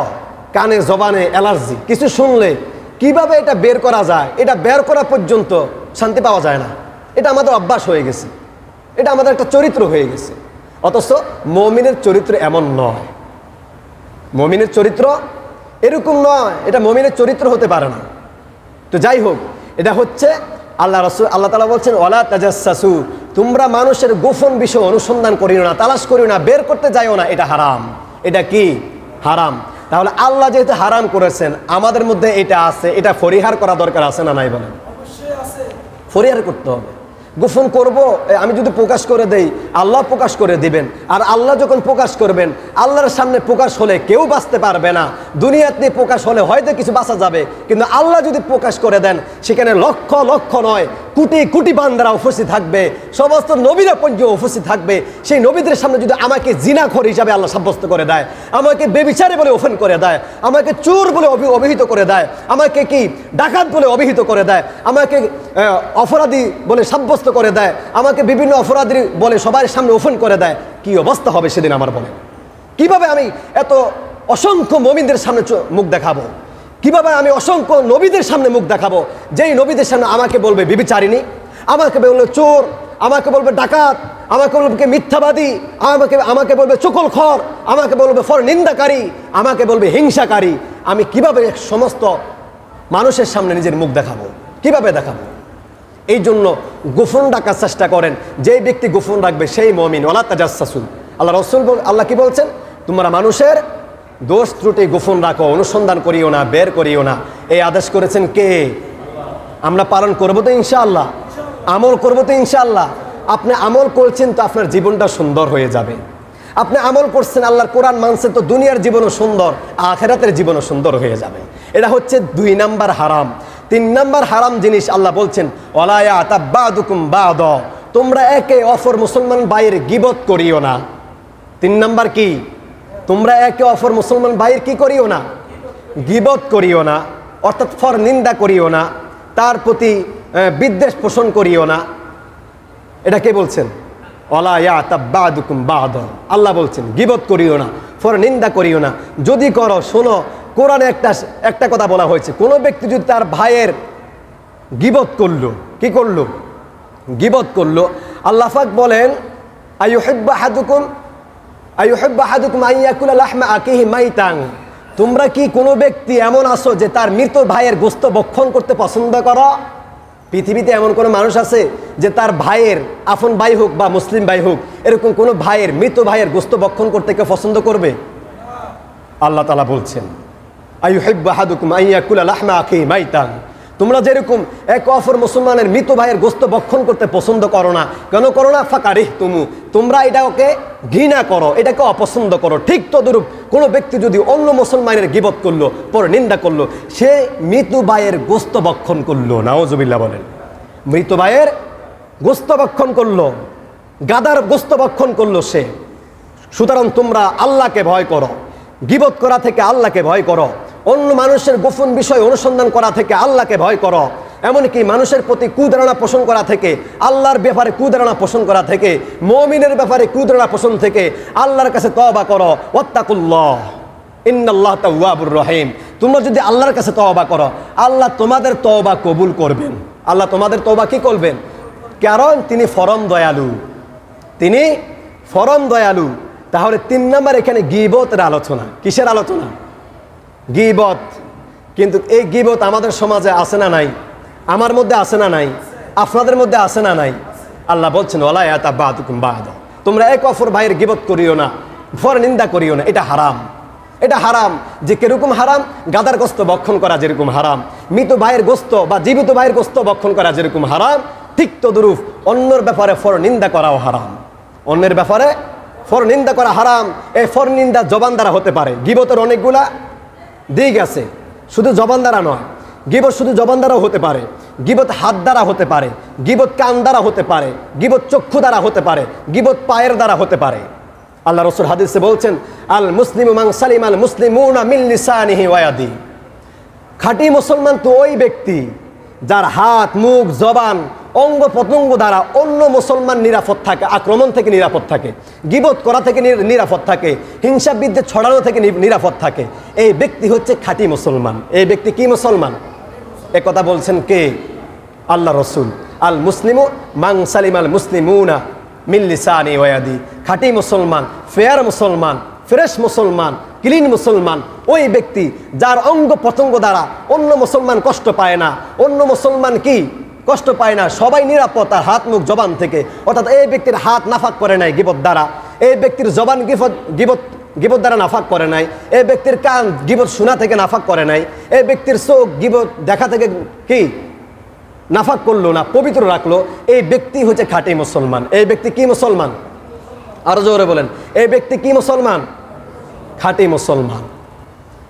কানে জবানে অ্যালার্জি, কিছু শুনলে কিভাবে এটা বের করা যায়, এটা বের করা পর্যন্ত শান্তি পাওয়া যায় না। এটা আমাদের অভ্যাস হয়ে গেছে, এটা আমাদের একটা চরিত্র হয়ে গেছে। অথচ মুমিনের চরিত্র এমন নয়, মুমিনের চরিত্র এরকম নয়, এটা মুমিনের চরিত্র হতে পারে না। তো যাই হোক, এটা হচ্ছে আল্লাহ তাআলা বলছেন ওয়ালা তাজাসসু, তোমরা মানুষের গোপন বিষয় অনুসন্ধান করিও না, তালাশ করিও না, বের করতে যাইও না, এটা হারাম। এটা কি? হারাম। তাহলে আল্লাহ যেহেতু হারাম করেছেন, আমাদের মধ্যে এটা আছে, এটা পরিহার করা দরকার আছে না নাই বলেন? অবশ্যই আছে, পরিহার করতে হবে। গোপন করব, আমি যদি প্রকাশ করে দেই, আল্লাহ প্রকাশ করে দিবেন। আর আল্লাহ যখন প্রকাশ করবেন, আল্লাহর সামনে প্রকাশ হলে কেউ বাঁচতে পারবে না। দুনিয়াতে প্রকাশ হলে হয়তো কিছু বাঁচা যাবে, কিন্তু আল্লাহ যদি প্রকাশ করে দেন, সেখানে লক্ষ লক্ষ নয় কোটি বান্দারা উপস্থিত থাকবে, সমস্ত নবীরা পর্যন্ত উপস্থিত থাকবে। সেই নবীদের সামনে যদি আমাকে জিনাখোর হিসাবে আল্লাহ সাব্যস্ত করে দেয়, আমাকে বেবিচারে বলে ওপেন করে দেয়, আমাকে চোর বলে অভিহিত করে দেয়, আমাকে কি ডাকাত বলে অভিহিত করে দেয়, আমাকে অপরাধী বলে সাব্যস্ত করে দেয়, আমাকে বিভিন্ন অপরাধী বলে সবার সামনে ওপেন করে দেয়, কি অবস্থা হবে সেদিন আমার বলেন? কিভাবে আমি এত অসংখ্য মুমিনদের সামনে মুখ দেখাবো? কিভাবে আমি অসংখ্য নবীদের সামনে মুখ দেখাবো, যেই নবীদের সামনে আমাকে বলবে ব্যভিচারিণী, আমাকে বলবে চোর, আমাকে বলবে ডাকাত, আমাকে বলবে মিথ্যাবাদী, আমাকে বলবে চুগলখোর, আমাকে বলবে নিন্দাকারী, আমাকে বলবে হিংসাকারী। আমি কিভাবে সমস্ত মানুষের সামনে নিজের মুখ দেখাবো? কিভাবে দেখাবো? এই জন্য গোপন রাখার চেষ্টা করেন। যেই ব্যক্তি গোপন রাখবে সেই মুমিন। ওয়ালা তাজাসসু, আল্লাহ রাসূল আল্লাহ কি বলছেন? তোমরা মানুষের দোষ ত্রুটি গোপন রাখো, অনুসন্ধান করিও না, বের করিও না। এই আদেশ করেছেন কে? আমরা পালন করবো তো ইনশাআল্লাহ, আমল করবো তো ইনশাআল্লাহ। আপনি আমল করছেন তো আপনার জীবনটা সুন্দর হয়ে যাবে। আপনি আমল করছেন, আল্লাহর কোরআন মানছেন, তো দুনিয়ার জীবনও সুন্দর, আখিরাতের জীবনও সুন্দর হয়ে যাবে। এটা হচ্ছে 2 নাম্বার হারাম। 3 নাম্বার হারাম জিনিস আল্লাহ বলছেন ওয়ালা ইয়াতাব বাদুকুম বাদ, তোমরা একে অপর মুসলমান ভাইয়ের গীবত করিও না। 3 নাম্বার কি? তোমরা একে অপর মুসলমান ভাইয়ের কি করিও না? গীবত করিও না, অর্থাৎ নিন্দা করিও না, তার প্রতি বিদ্বেষ পোষণ করিও না। এটা কে বলছেন? ওয়ালা ইয়াতাব বাদুকুম বাদ, আল্লাহ বলছেন গীবত করিও না, নিন্দা করিও না। যদি করো, শোনো, কোরআনে একটা কথা বলা হয়েছে, কোনো ব্যক্তি যদি তার ভাইয়ের গীবত করলো, কি করলো? গীবত করলো। আল্লাহ পাক বলেন আইয়ুহিব্বু আহাদুকুম আইয়াকুলা লাহমা আকিহি মাইতান, তোমরা কি কোনো ব্যক্তি এমন আছো যে তার মৃত ভাইয়ের গোশত ভক্ষণ করতে পছন্দ করো? পৃথিবীতে এমন কোনো মানুষ আছে যে তার ভাইয়ের, আপন ভাই হোক বা মুসলিম ভাই হোক, এরকম কোনো ভাইয়ের, মৃত ভাইয়ের গোশত ভক্ষণ করতে কেউ পছন্দ করবে? আল্লাহ তাআলা বলছেন আইয়ুহিব্বু আহাদুকুম আইয়াকুলা লাহমা আকিহি মাইতান, তোমরা যেরকম এক অপর মুসলমানের মৃত ভাইয়ের গোস্ত ভক্ষণ করতে পছন্দ করো না, কেন করো না? ফাকারিহ তুমু, তোমরা এটাকে ঘৃণা করো, এটাকে অপছন্দ করো। ঠিক তদরূপ কোনো ব্যক্তি যদি অন্য মুসলমানের গীবত করলো, পর নিন্দা করলো, সে মৃত ভাইয়ের গোস্ত ভক্ষণ করলো। নাউজুবিল্লাহ বলেন। মৃত ভাইয়ের গোস্ত ভক্ষণ করলো, গাদার গোস্ত ভক্ষণ করলো সে। সুতরাং তোমরা আল্লাহকে ভয় করো, গীবত করা থেকে আল্লাহকে ভয় করো, অন্য মানুষের গোপন বিষয় অনুসন্ধান করা থেকে আল্লাহকে ভয় করো, এমনকি মানুষের প্রতি কুধারণা পোষণ করা থেকে, আল্লাহর ব্যাপারে কুধারণা পোষণ করা থেকে, মুমিনের ব্যাপারে কুধারণা পোষণ থেকে আল্লাহর কাছে তওবা করো। ওয়াত্তাকুল্লাহ ইন্নাল্লাহ তাওয়াবুর রহিম। তোমরা যদি আল্লাহর কাছে তওবা করো, আল্লাহ তোমাদের তওবা কবুল করবেন। আল্লাহ তোমাদের তওবা কি করবেন? কারণ তিনি পরম দয়ালু, তিনি পরম দয়ালু। তাহলে 3 নম্বর এখানে গীবতের আলোচনা। কিসের আলোচনা? গীবত। কিন্তু এই গীবত আমাদের সমাজে আছে না নাই? আমার মধ্যে আছে না নাই? আপনাদের মধ্যে আছে না নাই? আল্লাহ বলছেন ওয়ালা ইয়াতাবাদুকুম বাদা, তোমরা এক অপর ভাইয়ের গীবত করিও না, পর নিন্দা করিও না। এটা হারাম, এটা হারাম। যে কিরকম হারাম? গাদার গোস্ত ভক্ষণ করা যেরকম হারাম, মৃত ভাইয়ের গোস্ত বা জীবিত ভাইয়ের গোস্ত ভক্ষণ করা যেরকম হারাম, ঠিক তদরূপ অন্যের ব্যাপারে ফর নিন্দা করাও হারাম। অন্যের ব্যাপারে ফর নিন্দা করা হারাম। এই ফর নিন্দা জবান দ্বারা হতে পারে। গীবতের অনেকগুলা দিক আছে, শুধু জবান দ্বারা নয়। গীবত শুধু জবান দ্বারাও হতে পারে, গীবত হাত দ্বারা হতে পারে, গীবত কান দ্বারা হতে পারে, গীবত চক্ষু দ্বারা হতে পারে, গীবত পায়ের দ্বারা হতে পারে। আল্লাহ রাসূল হাদিসে বলছেন আল মুসলিমু মান সালিমা আল মুসলিমুনা মিন লিসানিহি ওয়া ইয়াদিহি। খাঁটি মুসলমান তো ওই ব্যক্তি যার হাত, মুখ, জবান, অঙ্গ প্রত্যঙ্গ দ্বারা অন্য মুসলমান নিরাপদ থাকে, আক্রমণ থেকে নিরাপদ থাকে, গীবত করা থেকে নিরাপদ থাকে, হিংসা বিদ্বেষ ছড়ানো থেকে নিরাপদ থাকে। এই ব্যক্তি হচ্ছে খাঁটি মুসলমান। এই ব্যক্তি কি মুসলমান? এ কথা বলছেন কে? আল্লাহ রসুল। আল মুসলিমু মান সালিমা আল মুসলিমুনা মিন লিসানি ওয়া ইয়াদি। খাঁটি মুসলমান, ফেয়ার মুসলমান, ফ্রেশ মুসলমান, ক্লিন মুসলমান ওই ব্যক্তি যার অঙ্গ প্রত্যঙ্গ দ্বারা অন্য মুসলমান কষ্ট পায় না। অন্য মুসলমান কি কষ্ট পায় না, সবাই নিরাপদ তার হাত, মুখ, জবান থেকে। অর্থাৎ এই ব্যক্তির হাত নাফাক করে নাই গীবত দ্বারা, এই ব্যক্তির জবান গীবত দ্বারা নাফাক করে নাই, এই ব্যক্তির কান গীবত শোনা থেকে নাফাক করে নাই, এই ব্যক্তির চোখ গীবত দেখা থেকে কি নাফাক করলো না, পবিত্র রাখলো। এই ব্যক্তি হচ্ছে খাঁটি মুসলমান। এই ব্যক্তি কি মুসলমান? আরো জোরে বলেন, এই ব্যক্তি কি মুসলমান? খাঁটি মুসলমান।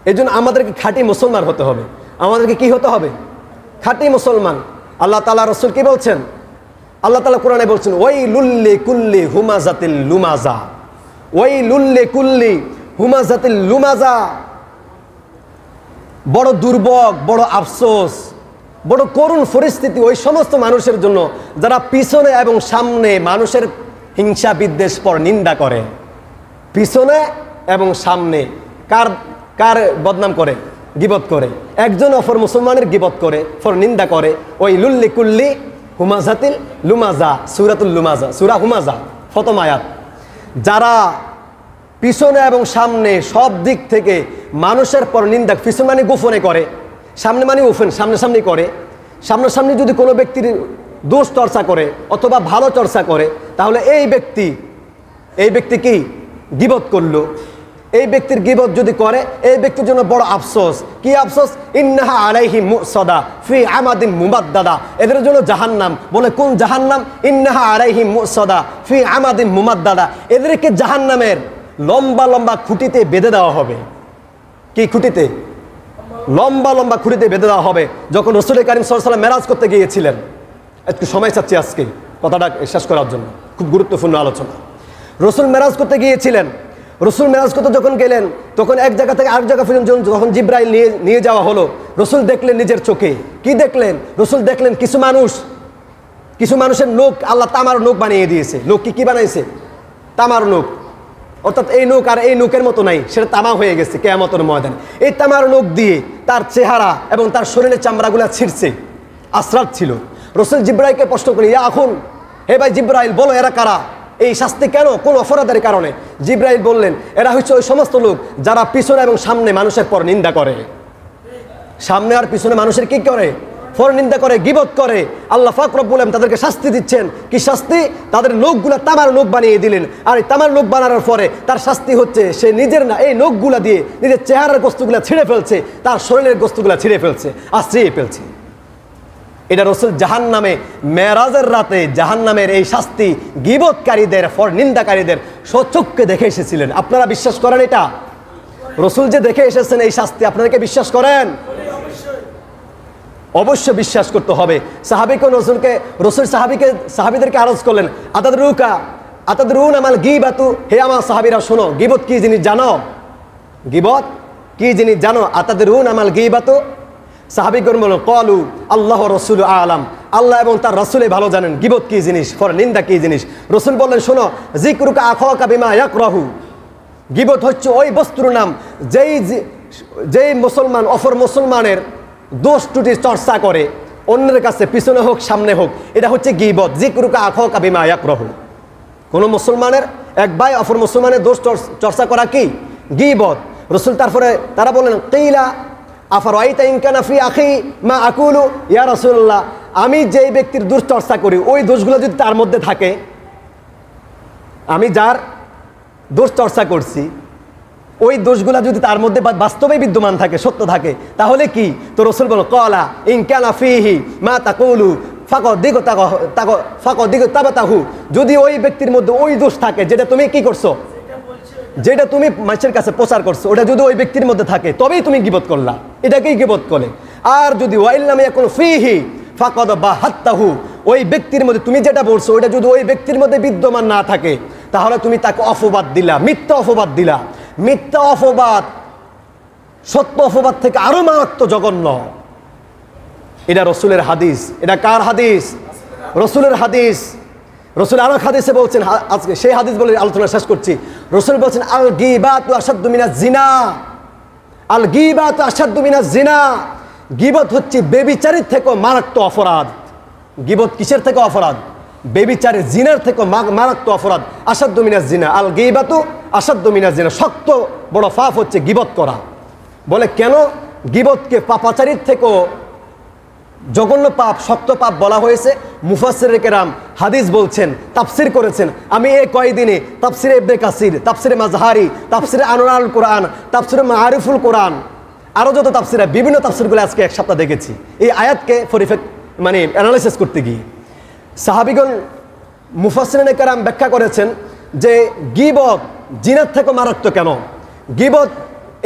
এই জন্য আমাদেরকে খাঁটি মুসলমান হতে হবে। আমাদেরকে কি হতে হবে? খাঁটি মুসলমান। আল্লাহ তাআলা রাসূল কি বলছেন? আল্লাহ তাআলা কোরআনে বলছেন ওয়াইলুল কুল্লি হুমাযাতিল লুমাযা। ওয়াইলুল কুল্লি হুমাযাতিল লুমাযা। বড় দুর্ভোগ, বড় আফসোস, বড় করুণ পরিস্থিতি ওই সমস্ত মানুষের জন্য যারা পিছনে এবং সামনে মানুষের হিংসা বিদ্বেষ পর নিন্দা করে। পিছনে এবং সামনে কার কার বদনাম করে? গীবত করে। একজন অপর মুসলমানের গীবত করে, ফর নিন্দা করে। ওই লুল্লি কুল্লি হুমাযাতিল লুমাযা, সূরাতুল লুমাযা, সূরা হুমাযা, প্রথম আয়াত। যারা পিছনে এবং সামনে সব দিক থেকে মানুষের পর নিন্দা, পিছনে মানে গোপনে করে, সামনে মানে ওপেন, সামনাসামনি করে। সামনাসামনি যদি কোনো ব্যক্তির দোষ চর্চা করে অথবা ভালো চর্চা করে, তাহলে এই ব্যক্তি কি গীবত করলো। এই ব্যক্তির গীবত যদি করে, এই ব্যক্তির জন্য বড় আফসোস। কি আফসোস? ইন্নাহা আলাইহিম মুসাদা ফি আমাদিন মুমাদ্দাদা। এদের জন্য জাহান্নাম। বলে কোন জাহান্নাম? ইন্নাহা আলাইহিম মুসাদা ফি আমাদিন মুমাদ্দাদা। এদেরকে জাহান্নামের লম্বা লম্বা খুঁটিতে বেঁধে দেওয়া হবে। কি খুঁটিতে? লম্বা লম্বা খুঁটিতে বেঁধে দেওয়া হবে। যখন রাসূল করিম সাল্লাল্লাহু আলাইহি ওয়াসাল্লাম মেরাজ করতে গিয়েছিলেন, একটু সময় চাচ্ছি আজকে কথাটা শেষ করার জন্য, খুব গুরুত্বপূর্ণ আলোচনা। রাসূল মেরাজ করতে গিয়েছিলেন। রাসূল মেরাজ করতে যখন গেলেন, তখন এক জায়গা থেকে আরেক জায়গা পর্যন্ত যখন জিবরাইল নিয়ে যাওয়া হলো, রাসূল দেখলেন নিজের চোখে। কি দেখলেন? রাসূল দেখলেন কিছু মানুষের নখ আল্লাহ তামার নখ বানিয়ে দিয়েছে। নখ কি বানাইছে? তামার নখ। অর্থাৎ এই নখ আর এই নখের মতো নাই, সেটা তামা হয়ে গেছে কিয়ামতের ময়দানে। এই তামার নখ দিয়ে তার চেহারা এবং তার শরীরের চামড়াগুলা ছিঁড়ছে। আসরাত ছিল। রাসূল জিবরাইলকে প্রশ্ন করি, ইয়া আখুন, হে ভাই জিবরাইল, বলো এরা কারা? এই শাস্তি কেন? কোন অপরাধের কারণে? জিবরাইল বললেন, এরা হচ্ছে ওই সমস্ত লোক যারা পিছনে এবং সামনে মানুষের পর নিন্দা করে। সামনে আর পিছনে মানুষের কি করে? পর নিন্দা করে, গীবত করে। আল্লাহ পাক রব্বুল আলামিন তাদেরকে শাস্তি দিচ্ছেন। কি শাস্তি? তাদের নখগুলা তামার নখ বানিয়ে দিলেন। আর এই তামার নখ বানানোর পরে তার শাস্তি হচ্ছে সে নিজের না, এই নখগুলা দিয়ে নিজের চেহারার গোস্তগুলা ছিঁড়ে ফেলছে, তার শরীরের গোস্তগুলা ছিঁড়ে ফেলছে, আশ্রিয়ে ফেলছে। এটা রসুল জাহান্নামে মেরাজের রাতে জাহান্নামের এই শাস্তি গীবতকারীদের নিন্দাকারীদের স্বচক্ষে দেখে এসেছিলেন। আপনারা বিশ্বাস করেন এটা? রসুল যে দেখে এসেছেন এই শাস্তি, আপনারা কি বিশ্বাস করেন? অবশ্যই বিশ্বাস করতে হবে। রসুল সাহাবীদেরকে আরজ করলেন, আতাদরুন আমাল গীবাতু, হে আমার সাহাবীরা শোনো, গীবত কি জিনিস জানো? গীবত কি জিনিস জানো? আতাদরুন আমাল গীবাতু, সাহাবীগণ বলল ক্বালু আল্লাহ রাসূলু আলাম, আল্লাহ এবং তার রাসূলই ভালো জানেন গীবত কি জিনিস, নিন্দা কি জিনিস। রসুল বললেন শোনো, যিকরুকা আখাকা বিমা ইয়াকরাহু, গীবত হচ্ছে ওই বস্তুর নাম যেই মুসলমান অপর মুসলমানের দোষ ত্রুটি চর্চা করে, অন্যের কাছে পিছনে হোক সামনে হোক, এটা হচ্ছে গীবত। যিকরুকা আখাকা বিমা ইয়াকরাহু, কোনো মুসলমানের এক ভাই অপর মুসলমানের দোষ চর্চা করা কি? গীবত। রসুল তারপরে তারা বললেন কিলা আফারাইতা ইন কানা ফি আখি মা আকুলু, ইয়া রাসূলুল্লাহ, আমি যেই ব্যক্তির দোষ চর্চা করি ওই দোষগুলো যদি তার মধ্যে থাকে, আমি যার দোষ চর্চা করছি ওই দোষগুলো যদি তার মধ্যে বাস্তবে বিদ্যমান থাকে, সত্য থাকে, তাহলে কি? তো রসুল বলল ক্বালা ইন কানা ফিহি মা তাকুলু ফাকাদিগতাবাতাহু, যদি ওই ব্যক্তির মধ্যে ওই দোষ থাকে যেটা তুমি কি করছো, যেটা তুমি মানুষের কাছে প্রচার করছো, ওটা যদি ওই ব্যক্তির মধ্যে থাকে তবেই তুমি গীবত করলা, এটাকেই গীবত করে। আর যদি ওয়াইল্লাম ইয়াকুন ফিহি ফাকাদ বাহাত্তাহু, ওই ব্যক্তির মধ্যে তুমি যেটা বলছো ওটা যদি ওই ব্যক্তির মধ্যে বিদ্যমান না থাকে, তাহলে তুমি তাকে অপবাদ দিলা, মিথ্যা অপবাদ দিলা। মিথ্যা অপবাদ সত্য অপবাদ থেকে আরো মারাত্মক, জঘন্য। এটা রসুলের হাদিস। এটা কার হাদিস? রসুলের হাদিস। রসুল আরো হাদিসে বলছেন, আজকে সেই হাদিস বলে আলোচনা শেষ করছি। রসুল বলছেন আল গীবাতু আশাদ্দু মিনাজ জিনা, আল গীবাতু আশাদ্দু মিনাজ জিনা, গীবত হচ্ছে বেবিচারের থেকে মারাত্মক অপরাধ। গীবত কিসের থেকে অপরাধ? বেবিচারের, জিনার থেকে মারাত্মক অপরাধ। আশাদ্দু মিনাজ জিনা, আল গীবাতু আশাদ্দু মিনাজ জিনা, শক্ত বড় পাপ হচ্ছে গীবত করা। বলে কেন? গীবতকে পাপাচারীর থেকেও জঘন্য পাপ, শক্ত পাপ বলা হয়েছে। মুফাসসিরে কেরাম হাদিস বলছেন, তাফসির করেছেন। আমি এই কয়েকদিনে তাফসিরে ইবনে কাসির, তাফসিরে মাজহারি, তাফসিরে আনোয়ারুল কোরআন, তাফসিরে মাআরিফুল কোরআন, আরও যত তাফসির, বিভিন্ন তাফসিরগুলো আজকে এক সপ্তাহ দেখেছি এই আয়াতকে অ্যানালাইসিস করতে গিয়ে। সাহাবিগণ মুফাসসিরিনে কেরাম ব্যাখ্যা করেছেন যে গীবত জিনার থেকে মারাত্মক কেন? গীবত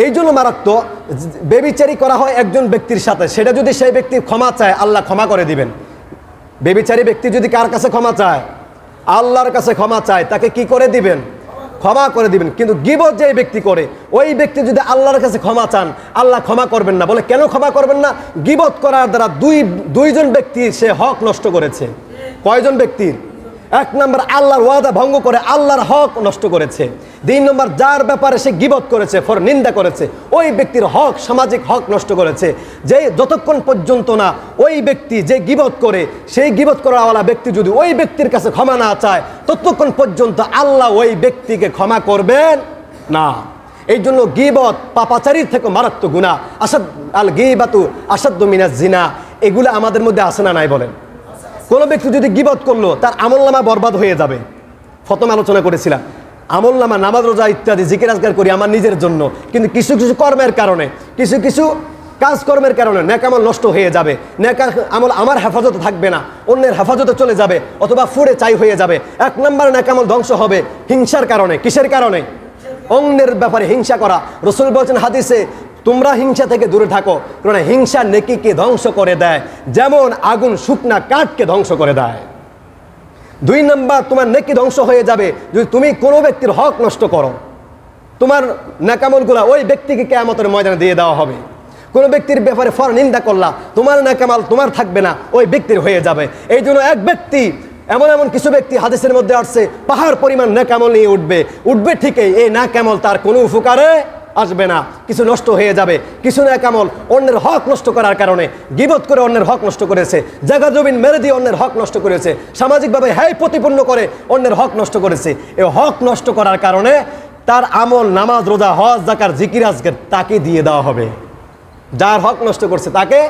এই জন্য মারাত্মক, বেবিচারি করা হয় একজন ব্যক্তির সাথে, সেটা যদি সেই ব্যক্তি ক্ষমা চায় আল্লাহ ক্ষমা করে দিবেন। বেবিচারী ব্যক্তি যদি কার কাছে ক্ষমা চায়? আল্লাহর কাছে ক্ষমা চায়, তাকে কি করে দিবেন? ক্ষমা করে দিবেন। কিন্তু গীবত যে ব্যক্তি করে, ওই ব্যক্তি যদি আল্লাহর কাছে ক্ষমা চান আল্লাহ ক্ষমা করবেন না। বলে কেন ক্ষমা করবেন না? গীবত করার দ্বারা দুইজন ব্যক্তির সে হক নষ্ট করেছে। কয়জন ব্যক্তির? এক নম্বর আল্লাহর ওয়াদা ভঙ্গ করে আল্লাহর হক নষ্ট করেছে। 2 নম্বর যার ব্যাপারে সে গীবত করেছে, নিন্দা করেছে, ওই ব্যক্তির হক, সামাজিক হক নষ্ট করেছে। যে যতক্ষণ পর্যন্ত না ওই ব্যক্তি যে গীবত করে, সেই গীবত করাওয়ালা ব্যক্তি যদি ওই ব্যক্তির কাছে ক্ষমা না চায়, ততক্ষণ পর্যন্ত আল্লাহ ওই ব্যক্তিকে ক্ষমা করবেন না। এই জন্য গীবত পাপাচারীর থেকে মারাত্মক গুনাহ। আল গীবাতু আশাদ্দু মিনাজ জিনা, এগুলো আমাদের মধ্যে আছে না নাই বলেন? কোনো ব্যক্তি যদি গীবত করলো তার আমলনামা বরবাদ হয়ে যাবে। প্রথম আলোচনা করেছিলাম আমলনামা, নামাজ রোজা ইত্যাদি জিকির আজকার করি আমার নিজের জন্য, কিন্তু কিছু কিছু কর্মের কারণে, কিছু কাজকর্মের কারণে নেক আমল নষ্ট হয়ে যাবে। নেক আমল আমার হেফাজতে থাকবে না, অন্যের হেফাজতে চলে যাবে, অথবা ফুড়ে চাই হয়ে যাবে। 1 নম্বর নেক আমল ধ্বংস হবে হিংসার কারণে। কিসের কারণে? অন্যের ব্যাপারে হিংসা করা। রসুল বলছেন হাদিসে, তোমরা হিংসা থেকে দূরে থাকো, কারণ হিংসা নেকিকে ধ্বংস করে দেয়, যেমন আগুন শুকনা কাঠকে ধ্বংস করে দেয়। 2 নম্বর, তোমার নেকি ধ্বংস হয়ে যাবে যদি তুমি কোনো ব্যক্তির হক নষ্ট করো। তোমার নেকামলগুলা ওই ব্যক্তিকে কিয়ামতের ময়দানে দিয়ে দেওয়া হবে। কোনো ব্যক্তির ব্যাপারে নিন্দা করলা, তোমার নেকামাল তোমার থাকবে না, ওই ব্যক্তির হয়ে যাবে। এই জন্য এক ব্যক্তি, এমন কিছু ব্যক্তি হাদিসের মধ্যে আসছে, পাহাড় পরিমাণ নেকামল নিয়ে উঠবে ঠিকই, এই নেকামল তার কোনো উপকারে আসবে না, কিছু নষ্ট হয়ে যাবে। কিছু নেকামল অন্যের হক নষ্ট করার কারণে, গীবত করে অন্যের হক নষ্ট করেছে, জায়গা জমিন মেরে দিয়ে অন্যের হক নষ্ট করেছে, সামাজিকভাবে প্রতিপন্ন করে অন্যের হক নষ্ট করেছে। এই হক নষ্ট করার কারণে তার আমল, নামাজ রোজা হজ যাকার জিকির আজকের তাকে দিয়ে দেওয়া হবে। যার হক নষ্ট করছে তাকে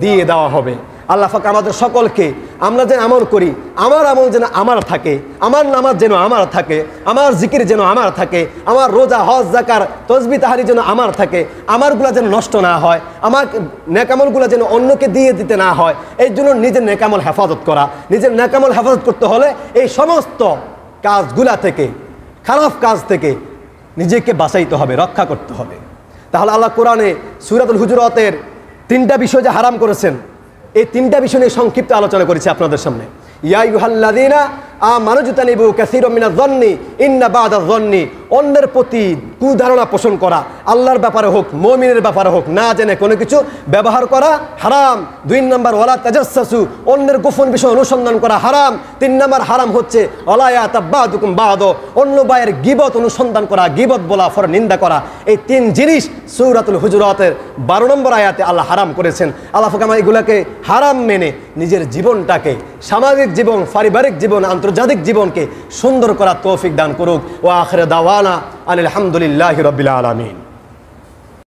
দিয়ে দেওয়া হবে। আল্লাহ পাক আমাদের সকলকে আমরা যেন আমল করি, আমার আমল যেন আমার থাকে, আমার নামাজ যেন আমার থাকে, আমার জিকির যেন আমার থাকে, আমার রোজা হজ যাকার তসবিহ তাহরি যেন আমার থাকে, আমারগুলো যেন নষ্ট না হয়, আমার নেকামলগুলো যেন অন্যকে দিয়ে দিতে না হয়। এই জন্য নিজের নেকামল হেফাজত করা, নিজের নেকামল হেফাজত করতে হলে এই সমস্ত কাজগুলা থেকে, খারাপ কাজ থেকে নিজেকে বাঁচাইতে হবে, রক্ষা করতে হবে। তাহলে আল্লাহ কোরআনে সূরাতুল হুজুরাতের 3টা বিষয় যে হারাম করেছেন, এই 3টা বিষয় নিয়ে সংক্ষিপ্ত আলোচনা করেছি আপনাদের সামনে। ইয়া আইয়ুহাল্লাযীনা আমানু ইজতানিবু কাসীরাম মিনায-যন্নি ইন্না বা'দায-যন্নি, অন্যের প্রতি কুধারণা পোষণ করা, আল্লাহর ব্যাপারে হোক মুমিনের ব্যাপারে হোক, না জেনে কোনো কিছু ব্যবহার করা হারাম। 2 নম্বর ওয়ালা তাজাসসু, অন্যের গোপন বিষয় অনুসন্ধান করা হারাম। 3 নম্বর হারাম হচ্ছে ওয়ালা ইয়াতাবাদুকুম বা'দ, অন্য ভাইয়ের গীবত অনুসন্ধান করা, গীবত বলা, ফর নিন্দা করা। এই 3 জিনিস সূরাতুল হুজুরাতের 12 নম্বর আয়াতে আল্লাহ হারাম করেছেন। আল্লাহ পাক আমাদের এগুলাকে হারাম মেনে নিজের জীবনটাকে, সামাজিক জীবন, পারিবারিক জীবন, আন্তর্জাতিক জীবনকে সুন্দর করার তৌফিক দান করুক। ওয়া আখির দাওয়ানা আনিল হামদুলিল্লাহি রাব্বিল আলামিন।